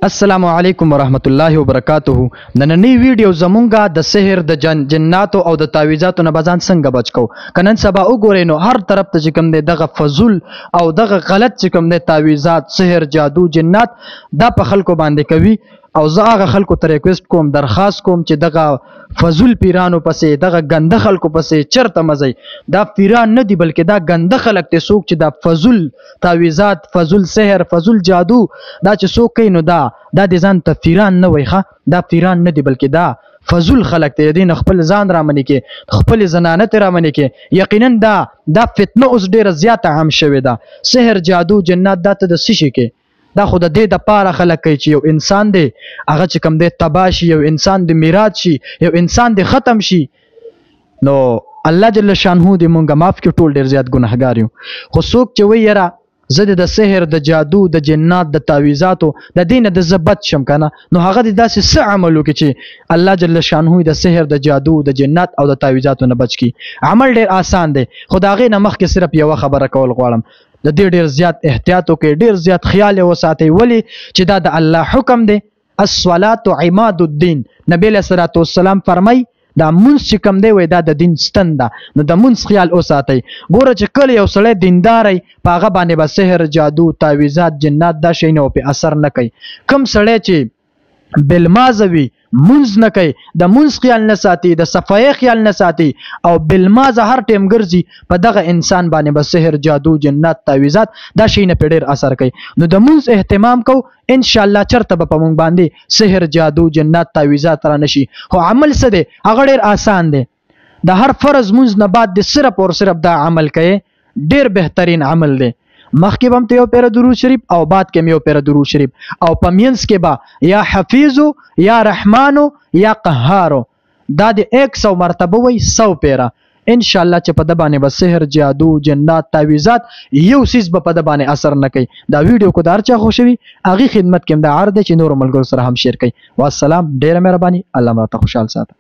السلام علیکم ورحمت الله وبرکاته. نننی ویډیو زمونږه د سحر د جناتو او د تعویذاتو نه بزان څنګه بچ کو. کنن سبا وګورئ نو هر طرف ته چې کوم دی دغه فضول او دغه غلط چې کوم دی تعویذات، سحر، جادو، جنات دا په خلکو باندې کوي. او زه هغه خلکو ته ریکوست کوم، درخواست کوم چې دغه فضول پیرانو پسې، دغه ګنده خلکو پسې چرته مزئ. دا پیران نه دي بلکې دا ګنده خلک دي. څوک چې دا فضول تعویذات، فضول سحر، فضول جادو دا چې څوک کوي نو دا د ځان ته پیران نه وایي. دا پیران نه دي بلکې دا فضول خلک دي. دین خپل ځان رامنې کې، خپل زنانه ته رامنې کې. یقینا دا فتنه اوس ډیره زیاته عام شوې ده. سحر، جادو، جنات دا ته د څه شي کې دا خو د دې د پاره خلک کوي چې یو انسان دی هغه چې کوم دی تباه شي، یو انسان د میراث شي، یو انسان د ختم شي. نو الله جل شانه دې مونږه معاف کړي، ټول ډیر زیات ګناهګار یو. خو څوک چې وایي یاره زه د سحر، د جادو، د جنات، د تعویذاتو د دینه د زبط شم کنه، نو هغه د داسې څه عمل وکړي چې الله جل شانه د سحر، د جادو، د جنات او د تعویذاتو نه بچ کی. عمل ډیر آسان دی. خو د هغې نه مخکې صرف یوه خبره کول غواړم. د دې ډیر زیات احتیاط وکړئ، ډیر زیات خیال یې وساتئ. ولې چې دا د الله حکم دی. الصلاة عماد الدین. نبی علیه الصلاة والسلام فرمای دا مونځ چې کوم دی وای دا د دین ستن ده. نو د مونځ خیال وساتئ. ګوره چې کله یو سړی دیندار وي په هغه باندې به سحر، جادو، تعویذات، جنات دا شی نه په اثر نه کوي. کوم سړی چې بالمازه وي، مونځ نه کوي، د مونځ خیال نه ساتي، د صفایي خیال نه ساتي او بالمازه هر ټیم ګرځي، په دغه انسان باندې به سحر، جادو، جنات، تعویذات دا شی نه په ډیر اثر کوي. نو د مونځ اهتمام کو، ان شاء الله چرته به په مونږ باندې سحر، جادو، جنات، تعویذات را نشي. خو عمل څه دی؟ هغه ډیر آسان دی. د هر فرض مونځ نه بعد د صرف او صرف دا عمل کوي. ډیر بهترین عمل دی. مخکې به هم ته یو پیره درود شریف او بعد کې هم یو پیره درود شریف او په منځ کې به یا حفیظو، یا رحمانو، یا قهارو دا د 100 مرتبه وي، 100 پیره. ان شاء الله چې په د باندې به سحر، جادو، جنات، تعویذات یو سیز به په د باندې اثر نه کوي. دا ویډیو کو دار چا خوشوي هغه خدمت کې هم دا عرض چې نور ملګرو سره هم شیر کړئ. والسلام. ډیره مهرباني. الله ماته خوشحال ساته.